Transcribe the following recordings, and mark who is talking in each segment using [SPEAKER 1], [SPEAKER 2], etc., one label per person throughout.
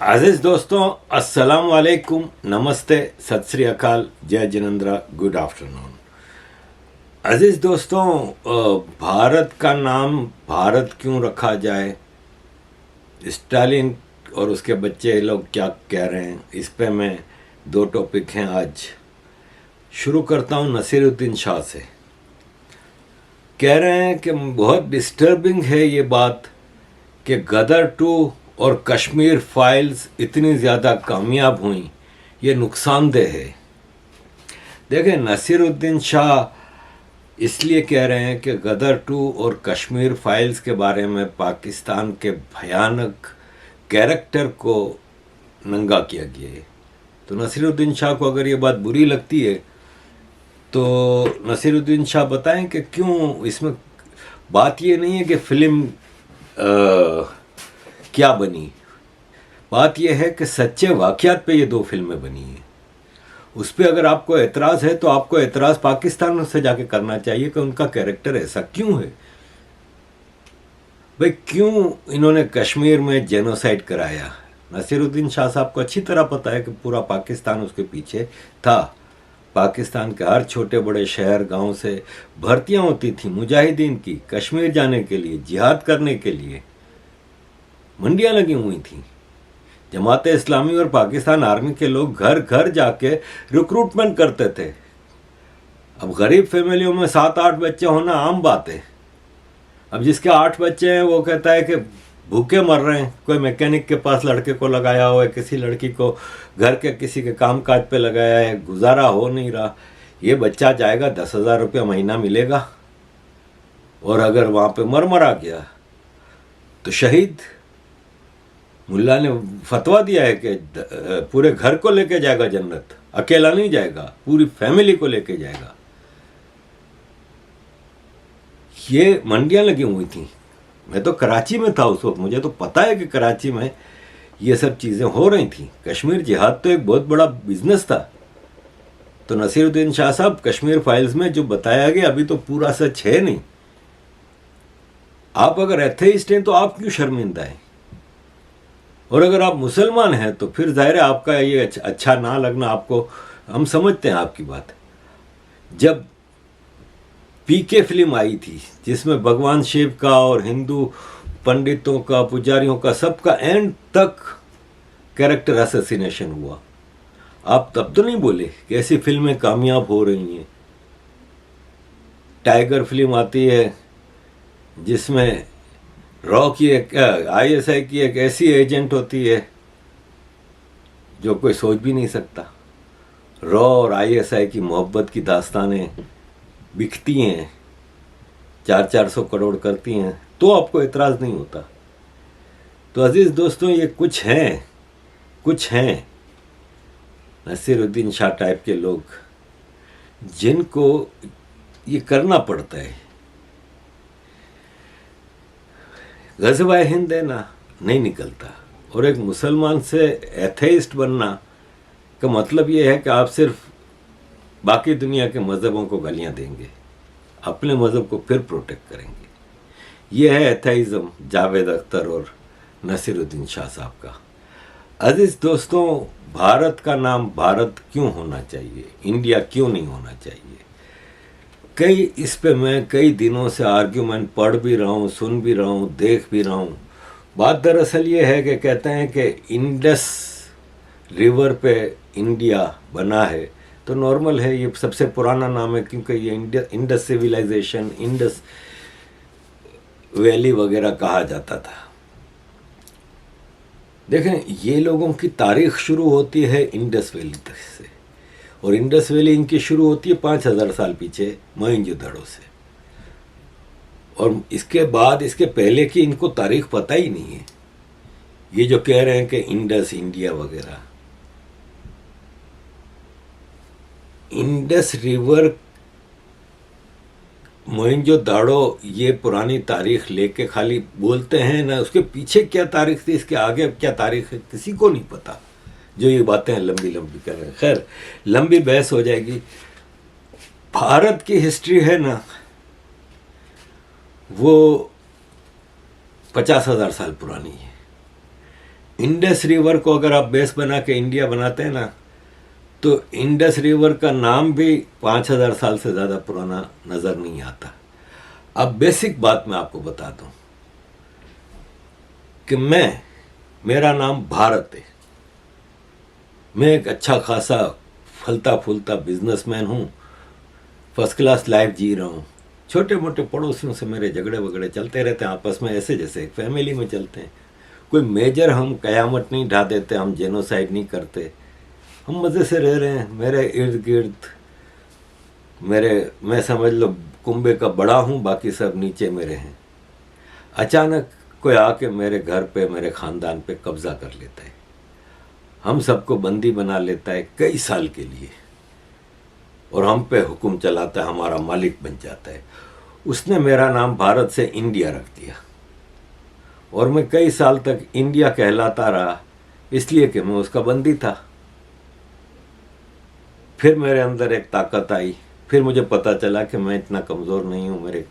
[SPEAKER 1] अजीज दोस्तों, अस्सलाम वालेकुम, नमस्ते, सत श्री अकाल, जय जिनेंद्र, गुड आफ्टरनून। अजीज दोस्तों, भारत का नाम भारत क्यों रखा जाए, स्टालिन और उसके बच्चे लोग क्या कह रहे हैं, इस पे मैं दो टॉपिक हैं आज। शुरू करता हूँ नसीरुद्दीन शाह से। कह रहे हैं कि बहुत डिस्टर्बिंग है ये बात कि गदर 2 और कश्मीर फाइल्स इतनी ज़्यादा कामयाब हुई, ये नुकसानदेह है। देखें, नसीरुद्दीन शाह इसलिए कह रहे हैं कि गदर 2 और कश्मीर फाइल्स के बारे में पाकिस्तान के भयानक कैरेक्टर को नंगा किया गया है। तो नसीरुद्दीन शाह को अगर ये बात बुरी लगती है तो नसीरुद्दीन शाह बताएं कि क्यों। इसमें बात ये नहीं है कि फिल्म क्या बनी, बात यह है कि सच्चे वाक़यात पे ये दो फिल्में बनी हैं। उस पर अगर आपको एतराज़ है तो आपको एतराज़ पाकिस्तान से जाके करना चाहिए कि उनका कैरेक्टर ऐसा क्यों है। भाई, क्यों इन्होंने कश्मीर में जेनोसाइड कराया। नसीरुद्दीन शाह साहब को अच्छी तरह पता है कि पूरा पाकिस्तान उसके पीछे था। पाकिस्तान के हर छोटे बड़े शहर गांव से भर्तियां होती थी मुजाहिदीन की, कश्मीर जाने के लिए, जिहाद करने के लिए मंडियां लगी हुई थी। जमात इस्लामी और पाकिस्तान आर्मी के लोग घर घर जाके रिक्रूटमेंट करते थे। अब गरीब फैमिलियों में 7-8 बच्चे होना आम बात है। अब जिसके 8 बच्चे हैं वो कहता है कि भूखे मर रहे हैं। कोई मैकेनिक के पास लड़के को लगाया हुआ है, किसी लड़की को घर के किसी के काम काज पे लगाया है, गुजारा हो नहीं रहा। ये बच्चा जाएगा, 10,000 रुपया महीना मिलेगा, और अगर वहाँ पे मर आ गया तो शहीद। मुल्ला ने फतवा दिया है कि पूरे घर को लेके जाएगा जन्नत, अकेला नहीं जाएगा, पूरी फैमिली को लेके जाएगा। ये मंडियां लगी हुई थी। मैं तो कराची में था उस वक्त, मुझे तो पता है कि कराची में ये सब चीज़ें हो रही थी। कश्मीर जिहाद तो एक बहुत बड़ा बिजनेस था। तो नसीरुद्दीन शाह साहब, कश्मीर फाइल्स में जो बताया गया अभी तो पूरा सच है नहीं। आप अगर एथेइस्ट हैं तो आप क्यों शर्मिंदा हैं, और अगर आप मुसलमान हैं तो फिर जाहिर है आपका ये अच्छा ना लगना, आपको हम समझते हैं आपकी बात। जब पीके फिल्म आई थी जिसमें भगवान शिव का और हिंदू पंडितों का, पुजारियों का, सबका एंड तक कैरेक्टर असैसिनेशन हुआ, आप तब तो नहीं बोले कि ऐसी फिल्में कामयाब हो रही हैं। टाइगर फिल्म आती है जिसमें रॉ की एक आईएसआई की एक ऐसी एजेंट होती है जो कोई सोच भी नहीं सकता। रॉ और आईएसआई की मोहब्बत की दास्तानें बिकती हैं, 400-400 करोड़ करती हैं, तो आपको एतराज़ नहीं होता। तो अजीज़ दोस्तों, ये कुछ हैं नसीरुद्दीन शाह टाइप के लोग जिनको ये करना पड़ता है। ग़ज़वा-ए हिंद है ना, नहीं निकलता। और एक मुसलमान से एथेइस्ट बनना का मतलब ये है कि आप सिर्फ बाकी दुनिया के मज़हबों को गालियाँ देंगे, अपने मज़हब को फिर प्रोटेक्ट करेंगे। ये है एथेइज़म जावेद अख्तर और नसीरुद्दीन शाह साहब का। अजीज़ दोस्तों, भारत का नाम भारत क्यों होना चाहिए, इंडिया क्यों नहीं होना चाहिए, इस पे मैं कई दिनों से आर्ग्यूमेंट पढ़ भी रहा हूँ, सुन भी रहा हूँ, देख भी रहा हूँ। बात दरअसल ये है कि कहते हैं कि इंडस रिवर पे इंडिया बना है, तो नॉर्मल है, ये सबसे पुराना नाम है क्योंकि ये इंडस सिविलाइजेशन, इंडस वैली वगैरह कहा जाता था। देखें, ये लोगों की तारीख शुरू होती है इंडस वैली से, और इंडस वैली इनकी शुरू होती है 5,000 साल पीछे मोहनजोदड़ो से। और इसके बाद, इसके पहले की इनको तारीख पता ही नहीं है। ये जो कह रहे हैं कि इंडस इंडिया वगैरह, इंडस रिवर, मोहनजोदड़ो, ये पुरानी तारीख लेके खाली बोलते हैं ना, उसके पीछे क्या तारीख थी, इसके आगे क्या तारीख है, किसी को नहीं पता। जो ये बातें लंबी लंबी कर रहे हैं, खैर लंबी बहस हो जाएगी। भारत की हिस्ट्री है ना, वो 50,000 साल पुरानी है। इंडस रिवर को अगर आप बेस बना के इंडिया बनाते हैं ना, तो इंडस रिवर का नाम भी 5000 साल से ज़्यादा पुराना नज़र नहीं आता। अब बेसिक बात मैं आपको बता दूं कि मेरा नाम भारत है। मैं एक अच्छा खासा फलता फूलता बिजनेसमैन हूँ, फर्स्ट क्लास लाइफ जी रहा हूँ। छोटे मोटे पड़ोसियों से मेरे झगड़े वगड़े चलते रहते हैं आपस में, ऐसे जैसे एक फैमिली में चलते हैं। कोई मेजर हम कयामत नहीं ढा देते, हम जेनोसाइड नहीं करते, हम मज़े से रह रहे हैं। मेरे इर्द गिर्द मैं समझ लो कुंबे का बड़ा हूँ, बाकी सब नीचे मेरे हैं। अचानक कोई आके मेरे घर पे, मेरे ख़ानदान पे कब्ज़ा कर लेता है, हम सबको बंदी बना लेता है कई साल के लिए, और हम पे हुक्म चलाता है, हमारा मालिक बन जाता है। उसने मेरा नाम भारत से इंडिया रख दिया, और मैं कई साल तक इंडिया कहलाता रहा, इसलिए कि मैं उसका बंदी था। फिर मेरे अंदर एक ताकत आई, फिर मुझे पता चला कि मैं इतना कमज़ोर नहीं हूँ, मेरे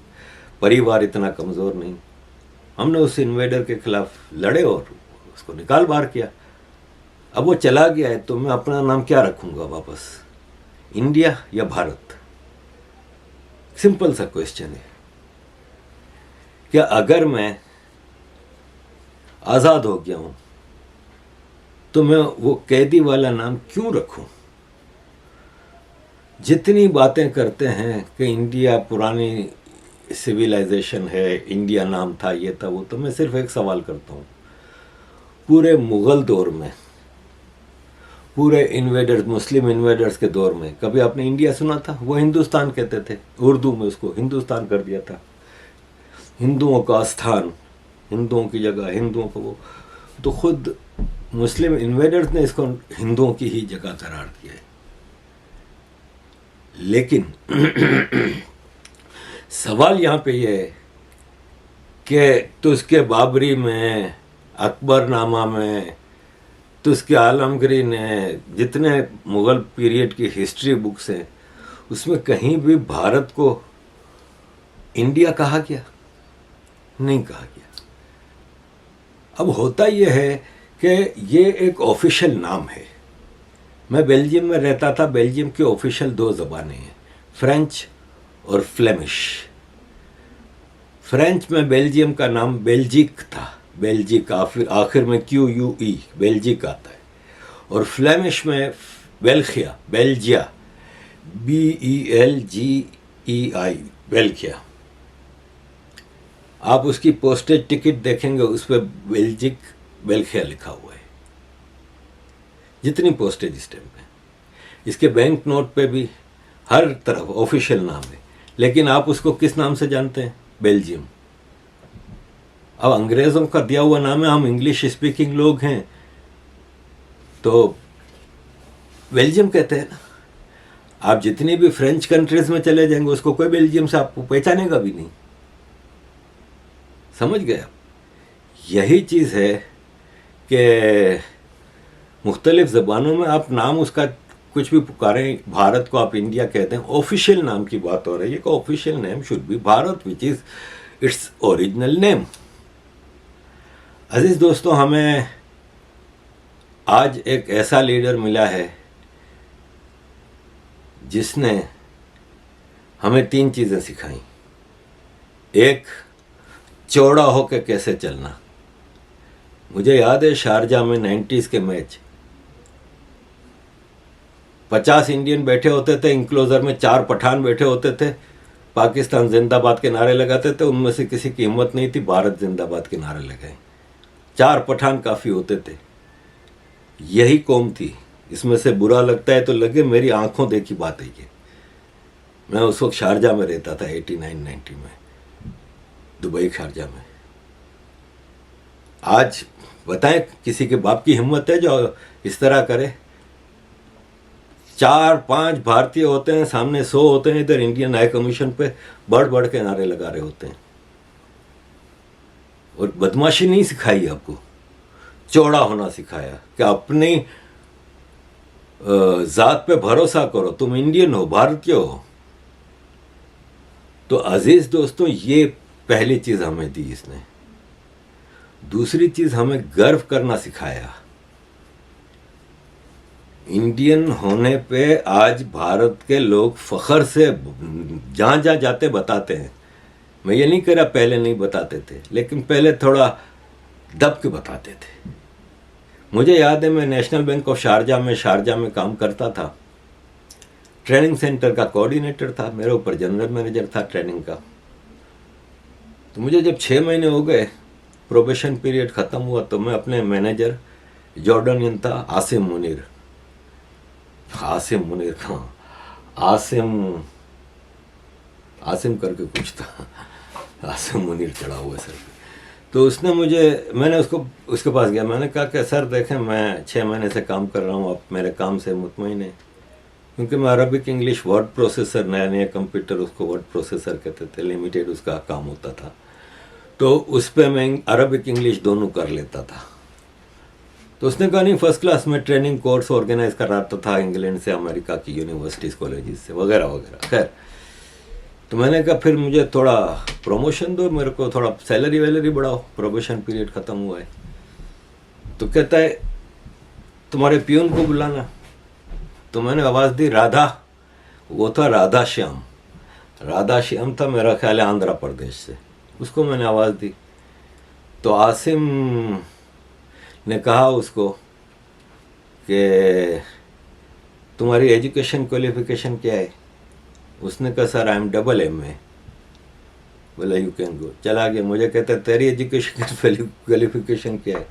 [SPEAKER 1] परिवार इतना कमज़ोर नहीं। हमने उस इन्वेडर के खिलाफ लड़े और उसको निकाल बाहर किया। अब वो चला गया है, तो मैं अपना नाम क्या रखूँगा वापस, इंडिया या भारत? सिंपल सा क्वेश्चन है। क्या अगर मैं आज़ाद हो गया हूँ तो मैं वो कैदी वाला नाम क्यों रखूं? जितनी बातें करते हैं कि इंडिया पुरानी सिविलाइजेशन है, इंडिया नाम था, ये था, वो, तो मैं सिर्फ एक सवाल करता हूँ, पूरे मुग़ल दौर में, पूरे इन्वेडर्स, मुस्लिम इन्वेडर्स के दौर में कभी आपने इंडिया सुना था? वो हिंदुस्तान कहते थे, उर्दू में उसको हिंदुस्तान कर दिया था। हिंदुओं का स्थान, हिंदुओं की जगह, हिंदुओं को वो, तो खुद मुस्लिम इन्वेडर्स ने इसको हिंदुओं की ही जगह करार दिया है। लेकिन सवाल यहाँ पे ये है कि तुझके बाबरी में, अकबरनामा में, तुझके आलमगीरी ने, जितने मुग़ल पीरियड की हिस्ट्री बुक्स हैं, उसमें कहीं भी भारत को इंडिया कहा गया? नहीं कहा गया। अब होता यह है कि ये एक ऑफिशियल नाम है। मैं बेल्जियम में रहता था, बेल्जियम की ऑफिशियल 2 ज़बानें हैं, फ्रेंच और फ्लेमिश। फ्रेंच में बेल्जियम का नाम बेल्जिक था, बेल्जिक, आखिर में QUE, बेल्जिक आता है। और फ्लेमिश में बेल्जिया, बेल्जिया, BELGEI, बेल्जिया। आप उसकी पोस्टेज टिकट देखेंगे, उस पर बेल्जिक, बेल्जिया लिखा हुआ है, जितनी पोस्टेज स्टैम्प है। इसके बैंक नोट पे भी हर तरफ ऑफिशियल नाम है, लेकिन आप उसको किस नाम से जानते हैं? बेल्जियम। अब अंग्रेज़ों का दिया हुआ नाम है, हम इंग्लिश स्पीकिंग लोग हैं तो बेल्जियम कहते हैं ना। आप जितनी भी फ्रेंच कंट्रीज में चले जाएंगे, उसको कोई बेल्जियम से आपको पहचानेगा भी नहीं। समझ गए आप? यही चीज़ है कि मुख्तलिफ ज़बानों में आप नाम उसका कुछ भी पुकारें, भारत को आप इंडिया कहते हैं, ऑफिशियल नाम की बात हो रही है कि official name should be Bharat, which is its original name. अजीज़ दोस्तों, हमें आज एक ऐसा लीडर मिला है जिसने हमें 3 चीज़ें सिखाई। एक, चौड़ा होकर कैसे चलना। मुझे याद है शारजा में 90s के मैच, 50 इंडियन बैठे होते थे, इंक्लोजर में 4 पठान बैठे होते थे, पाकिस्तान जिंदाबाद के नारे लगाते थे। उनमें से किसी की हिम्मत नहीं थी भारत जिंदाबाद के नारे लगाए। 4 पठान काफ़ी होते थे। यही कौम थी। इसमें से बुरा लगता है तो लगे, मेरी आंखों देखी बात है ये। मैं उस वक्त शारजा में रहता था 89-90 में, दुबई शारजा में। आज बताएं, किसी के बाप की हिम्मत है जो इस तरह करे? 4-5 भारतीय होते हैं, सामने 100 होते हैं, इधर इंडियन हाई कमीशन पे बढ़ बढ़ के नारे लगा रहे होते हैं। और बदमाशी नहीं सिखाई आपको, चौड़ा होना सिखाया कि अपनी ज़ात पे भरोसा करो, तुम इंडियन हो, भारतीय हो। तो अजीज़ दोस्तों, ये पहली चीज़ हमें दी इसने। दूसरी चीज़ हमें गर्व करना सिखाया। इंडियन होने पे आज भारत के लोग फख्र से जहाँ जहाँ जाते बताते हैं। मैं ये नहीं कह रहा पहले नहीं बताते थे, लेकिन पहले थोड़ा दब के बताते थे। मुझे याद है मैं नेशनल बैंक ऑफ शारजा में काम करता था, ट्रेनिंग सेंटर का कोऑर्डिनेटर था, मेरे ऊपर जनरल मैनेजर था ट्रेनिंग का। तो मुझे जब 6 महीने हो गए, प्रोबेशन पीरियड ख़त्म हुआ, तो मैं अपने मैनेजर जॉर्डनियन था, आसिम मुनीर कहाँ, आसिम करके कुछ था, आसिम मुनीर चढ़ा हुआ सर। तो उसने मैंने उसके पास गया, मैंने कहा कि सर देखें, मैं 6 महीने से काम कर रहा हूँ, आप मेरे काम से मुतमईन हैं? क्योंकि मैं अरबिक इंग्लिश वर्ड प्रोसेसर, नया कंप्यूटर उसको वर्ड प्रोसेसर कहते थे, लिमिटेड उसका काम होता था, तो उस पर मैं अरबिक इंग्लिश दोनों कर लेता था। तो उसने कहा नहीं, फर्स्ट क्लास में ट्रेनिंग कोर्स ऑर्गेनाइज कराता था इंग्लैंड से, अमेरिका की यूनिवर्सिटीज़ कॉलेजेस से वगैरह वगैरह। खैर, तो मैंने कहा फिर मुझे थोड़ा प्रमोशन दो, मेरे को थोड़ा सैलरी वैलरी बढ़ाओ, प्रोबेशन पीरियड ख़त्म हुआ है। तो कहता है तुम्हारे प्यून को बुलाना। तो मैंने आवाज़ दी राधा, वो था राधा श्याम था, मेरा ख्याल है आंध्र प्रदेश से, उसको मैंने आवाज़ दी। तो आसिम ने कहा उसको कि तुम्हारी एजुकेशन क्वालिफिकेशन क्या है? उसने कहा सर आई एम AA। बोला यू कैन गो। चला गया। मुझे कहता तेरी एजुकेशन क्वालिफिकेशन क्या है?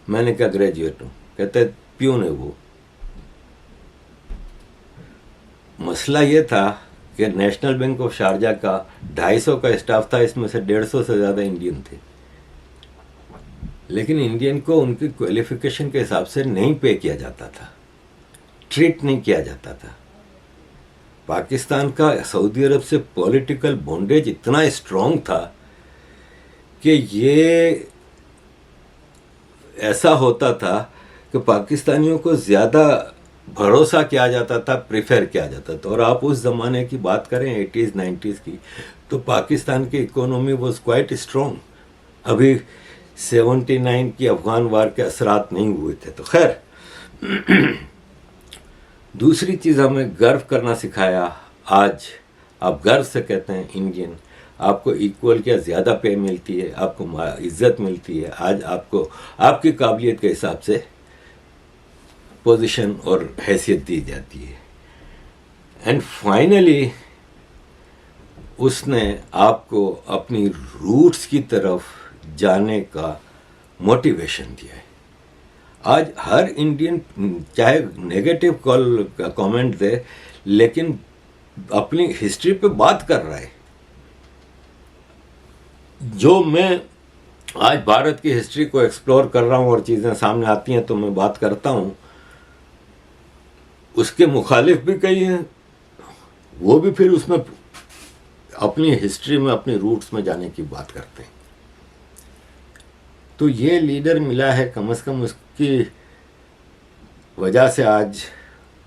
[SPEAKER 1] मैंने कहा ग्रेजुएट हूँ। कहता है प्यून है वो। मसला ये था कि नेशनल बैंक ऑफ शारजा का 250 का स्टाफ था, इसमें से 150 से ज़्यादा इंडियन थे, लेकिन इंडियन को उनकी क्वालिफिकेशन के हिसाब से नहीं पे किया जाता था, ट्रीट नहीं किया जाता था। पाकिस्तान का सऊदी अरब से पॉलिटिकल बॉन्डेज इतना स्ट्रॉन्ग था कि ये ऐसा होता था कि पाकिस्तानियों को ज़्यादा भरोसा किया जाता था, प्रेफर किया जाता था। और आप उस ज़माने की बात करें 80s 90s की, तो पाकिस्तान की इकोनॉमी वॉज क्वाइट स्ट्रॉन्ग। अभी 79 की अफ़गान वार के असरात नहीं हुए थे। तो खैर, दूसरी चीज़ हमें गर्व करना सिखाया। आज आप गर्व से कहते हैं इंडियन, आपको इक्वल क्या ज़्यादा पे मिलती है, आपको इज्जत मिलती है, आज आपको आपकी काबिलियत के हिसाब से पोजीशन और हैसियत दी जाती है। एंड फाइनली उसने आपको अपनी रूट्स की तरफ जाने का मोटिवेशन दिया है। आज हर इंडियन चाहे नेगेटिव कमेंट दे, लेकिन अपनी हिस्ट्री पे बात कर रहा है। जो मैं आज भारत की हिस्ट्री को एक्सप्लोर कर रहा हूँ और चीज़ें सामने आती हैं तो मैं बात करता हूँ, उसके मुखालिफ भी कई हैं, वो भी फिर उसमें अपनी हिस्ट्री में अपनी रूट्स में जाने की बात करते हैं। तो ये लीडर मिला है, कम से कम उसकी वजह से आज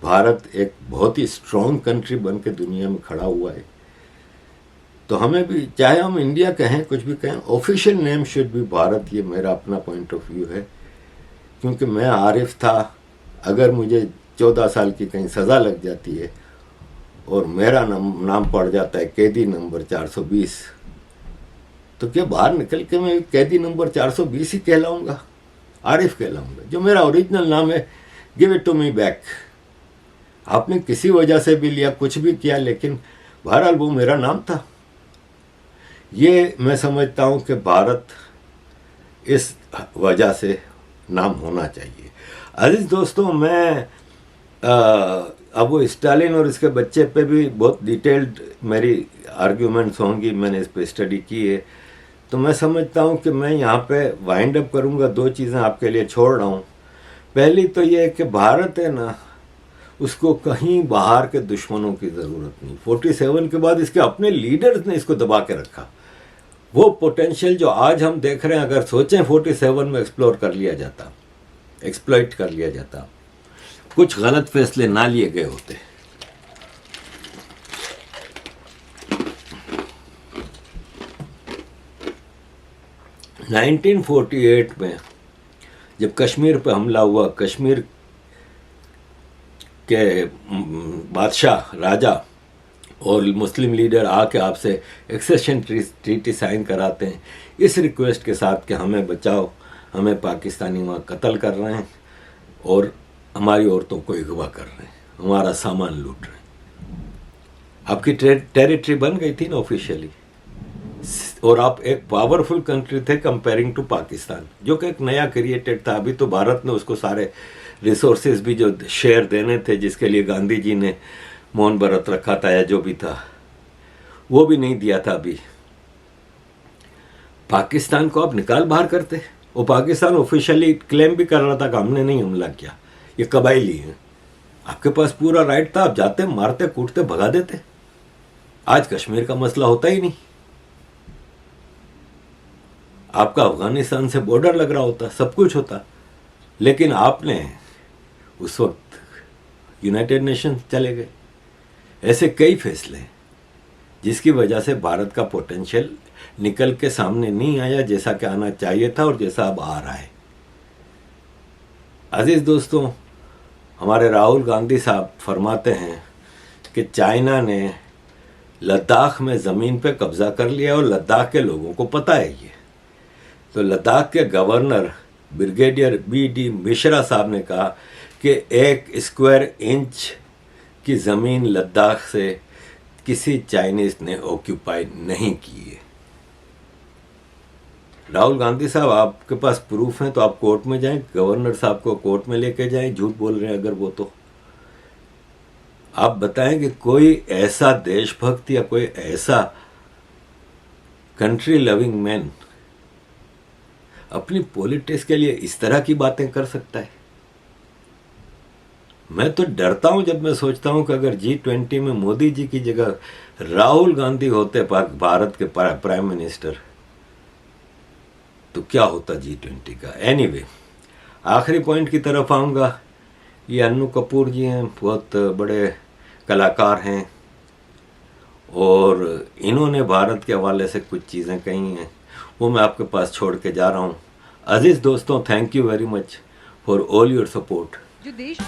[SPEAKER 1] भारत एक बहुत ही स्ट्रॉन्ग कंट्री बन के दुनिया में खड़ा हुआ है। तो हमें भी, चाहे हम इंडिया कहें कुछ भी कहें, ऑफिशियल नेम शुड भी भारत, ये मेरा अपना पॉइंट ऑफ व्यू है। क्योंकि मैं आरिफ था, अगर मुझे 14 साल की कहीं सज़ा लग जाती है और मेरा नाम पड़ जाता है कैदी नंबर 420, तो क्या बाहर निकल के मैं कैदी नंबर 420 ही कहलाऊंगा? आरिफ कहलाऊंगा। जो मेरा ओरिजिनल नाम है, give it to me back. आपने किसी वजह से भी लिया, कुछ भी किया, लेकिन बहरहाल वो मेरा नाम था। ये मैं समझता हूँ कि भारत इस वजह से नाम होना चाहिए। अजीज दोस्तों, मैं अब वो स्टालिन और इसके बच्चे पे भी बहुत डिटेल्ड मेरी आर्ग्यूमेंट्स होंगी, मैंने इस पे स्टडी की है। तो मैं समझता हूँ कि मैं यहाँ पे वाइंड अप करूँगा। 2 चीज़ें आपके लिए छोड़ रहा हूँ। पहली तो ये है कि भारत है ना, उसको कहीं बाहर के दुश्मनों की ज़रूरत नहीं। 47 के बाद इसके अपने लीडर्स ने इसको दबा के रखा। वो पोटेंशियल जो आज हम देख रहे हैं, अगर सोचें 47 में एक्सप्लोर कर लिया जाता, एक्सप्लॉइट कर लिया जाता, कुछ गलत फैसले ना लिए गए होते। 1948 में जब कश्मीर पे हमला हुआ, कश्मीर के बादशाह राजा और मुस्लिम लीडर आके आपसे एक्सेशन ट्रीटी साइन कराते हैं इस रिक्वेस्ट के साथ कि हमें बचाओ, हमें पाकिस्तानी वहाँ कत्ल कर रहे हैं और हमारी औरतों को अगवा कर रहे हैं, हमारा सामान लूट रहे हैं। आपकी टेरिटरी बन गई थी ना ऑफिशियली, और आप एक पावरफुल कंट्री थे कंपेयरिंग टू पाकिस्तान, जो कि एक नया क्रिएटेड था। अभी तो भारत ने उसको सारे रिसोर्सेज भी जो शेयर देने थे, जिसके लिए गांधी जी ने मौन व्रत रखा था या जो भी था, वो भी नहीं दिया था। अभी पाकिस्तान को आप निकाल बाहर करते, वो पाकिस्तान ऑफिशियली क्लेम भी कर रहा था कि हमने नहीं हमला किया, ये कबायली हैं। आपके पास पूरा राइट था, आप जाते मारते कूटते भगा देते। आज कश्मीर का मसला होता ही नहीं, आपका अफगानिस्तान से बॉर्डर लग रहा होता, सब कुछ होता। लेकिन आपने उस वक्त यूनाइटेड नेशन चले गए। ऐसे कई फैसले जिसकी वजह से भारत का पोटेंशियल निकल के सामने नहीं आया जैसा कि आना चाहिए था और जैसा अब आ रहा है। अजीज दोस्तों, हमारे राहुल गांधी साहब फरमाते हैं कि चाइना ने लद्दाख में ज़मीन पे कब्जा कर लिया और लद्दाख के लोगों को पता है ये। तो लद्दाख के गवर्नर ब्रिगेडियर BD मिश्रा साहब ने कहा कि 1 स्क्वायर इंच की ज़मीन लद्दाख से किसी चाइनीज़ ने ऑक्यूपाई नहीं की है। राहुल गांधी साहब, आपके पास प्रूफ हैं तो आप कोर्ट में जाएं, गवर्नर साहब को कोर्ट में लेके जाएं, झूठ बोल रहे हैं अगर वो, तो आप बताएं कि कोई ऐसा देशभक्त या कोई ऐसा कंट्री लविंग मैन अपनी पॉलिटिक्स के लिए इस तरह की बातें कर सकता है। मैं तो डरता हूं जब मैं सोचता हूं कि अगर G20 में मोदी जी की जगह राहुल गांधी होते भारत के प्राइम मिनिस्टर, तो क्या होता G20 का। एनीवे, आखिरी पॉइंट की तरफ आऊँगा। ये अन्नू कपूर जी हैं, बहुत बड़े कलाकार हैं और इन्होंने भारत के हवाले से कुछ चीज़ें कही हैं, वो मैं आपके पास छोड़ के जा रहा हूँ। अजीज़ दोस्तों, thank you very much for all your support.
[SPEAKER 2] जो देश